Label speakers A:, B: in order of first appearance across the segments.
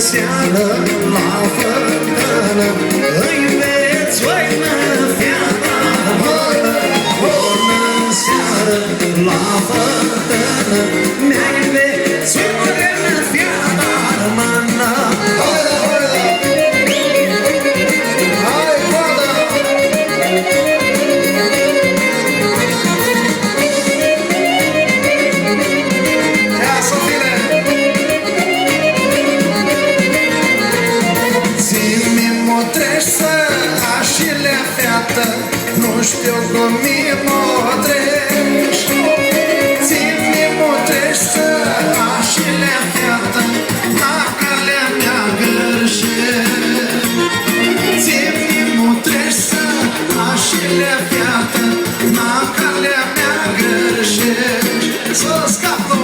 A: seară la fântână îi veți oină fiata mână. Bună seară la fântână mi-ai veți oină fiata mână. Nu știu cum mi modrești, țin-mi modrești să așile fiată, la calea mea gârșești. Țin-mi modrești să așile fiată, la calea mea gârșești. Să scapă!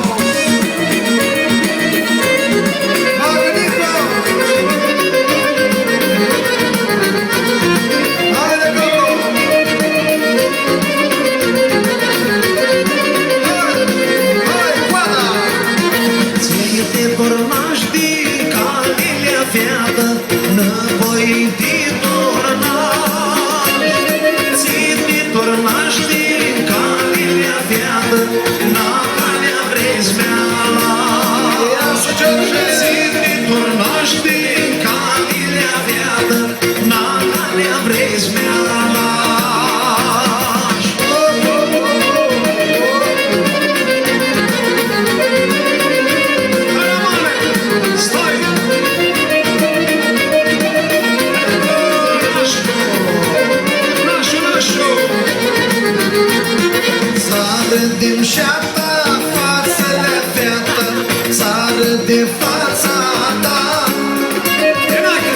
B: Din șapta fațele fetă, țară de fața ta.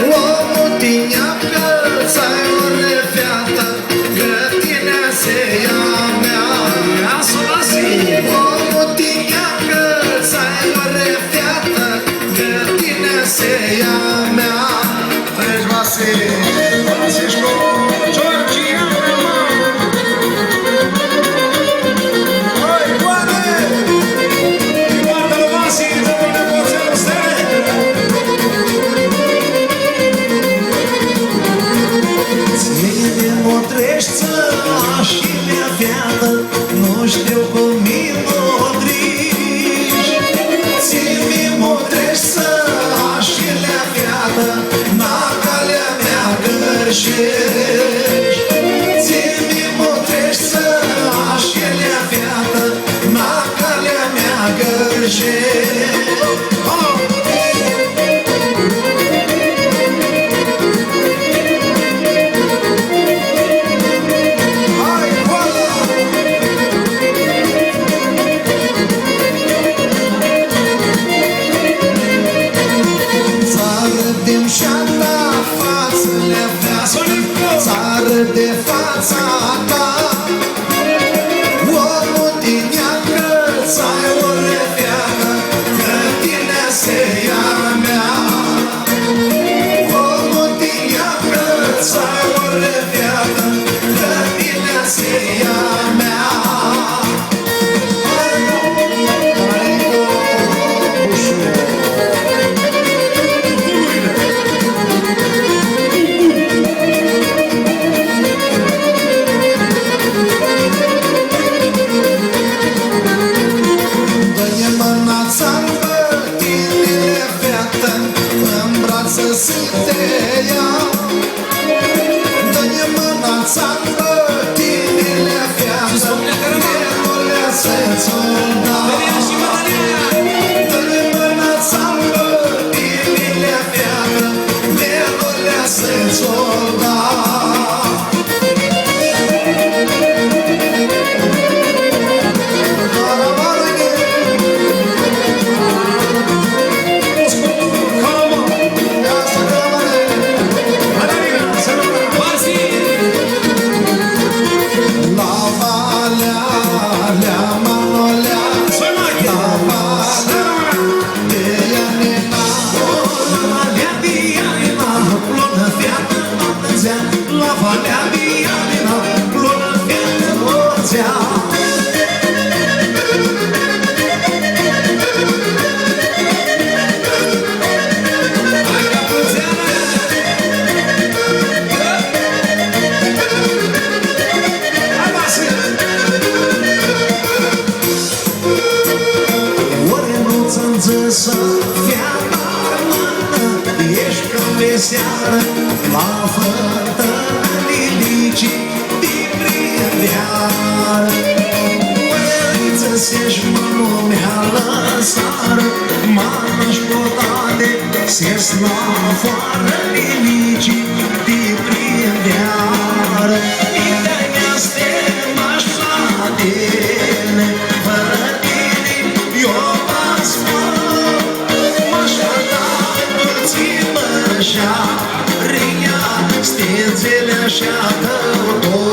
B: Omul tineacă, ți-ai o refeată, grătinea se ia mea. Omul tineacă, ți-ai o refeată, grătinea se ia mea. Treci Vasile, Francisco, Georgia, nu știu cum mi modriști. Țin-mi modrești să așile fiată, na calea mea gârșești. Țin-mi modrești să așile fiată, na calea mea gârșești. De fața ta, omul tineacă, ți-ai o refeată, grătinea se ia mea. Omul tineacă, ți-ai o refeată, grătinea se ia mea. Să te iau, dă-ne mâna țambă, tinile fiată, mergolea să-ți-o dau. Dă-ne mâna țambă, tinile fiată, mergolea să-ți-o dau. seară la fântână lilicii din Prieveară. Măriță-ți-și lumea lăsară, mă-și potate se-s la foară lilicii din Prieveară. Ideea este m-aș la tine, fără tine eu m-aș m-aș da puțină și-a ria stințele și-a căutot.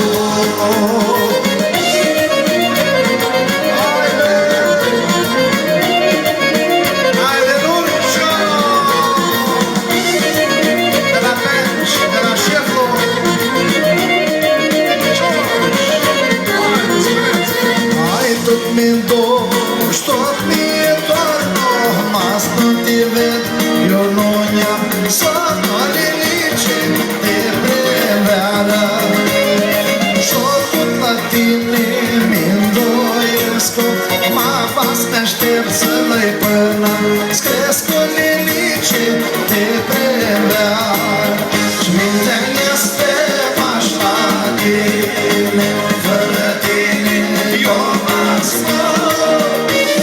A: Aștept să-l-i până scresc cu lilice de Prieveară. Și mintea este m-aș la tine, fără tine eu m-aș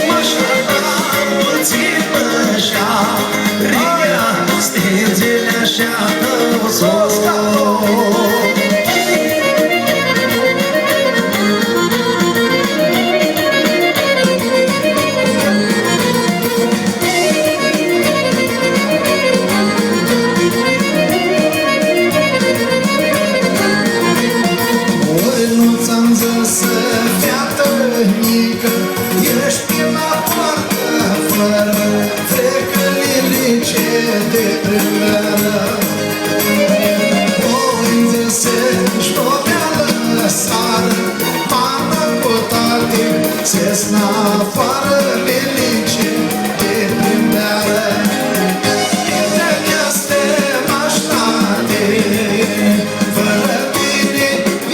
A: m-aș da puțină și-a ria stințele și-a căutot.
B: Sesna afară lilice de Prieveară. Ideea este m-aș la tine, fără tine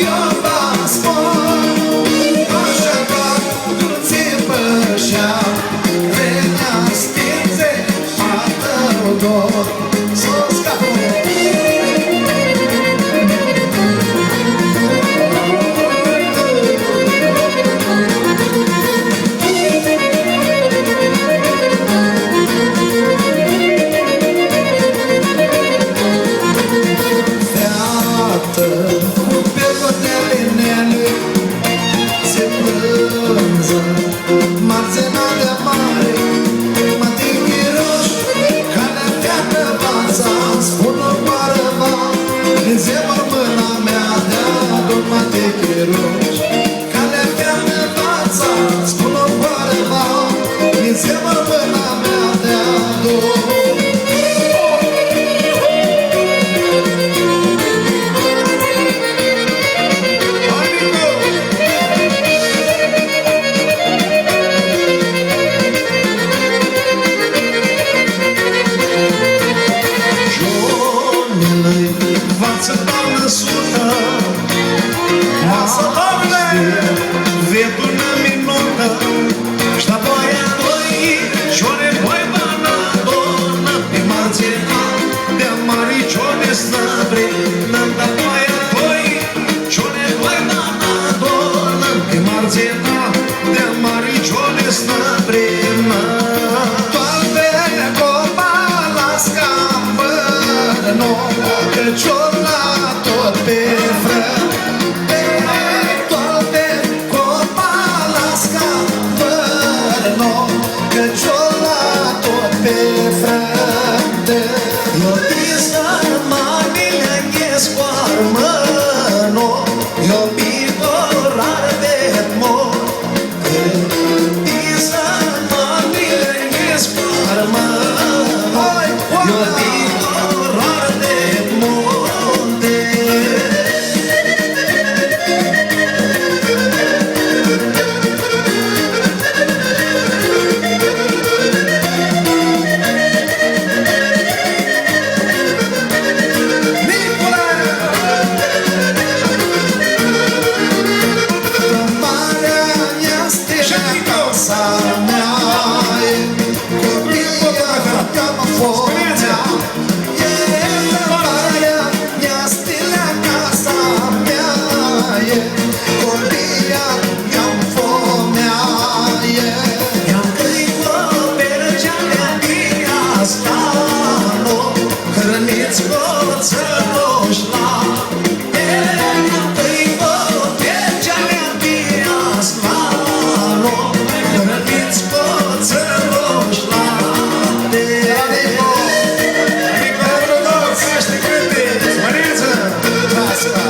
B: eu v-aș așa ca dulțipă și-a venea stințe a tău dor s-o scapă.
A: Armă, oi, oi, oi, oi, oi, oi, oi, oi, oi, oi, oi, oi,
B: Gâniți coță roșla Păi vă mergea mea bias la loc Gâniți coță roșla Amico Rodolf, caște câte, smăreță Trasca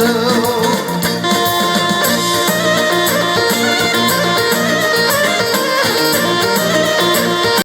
A: Señor,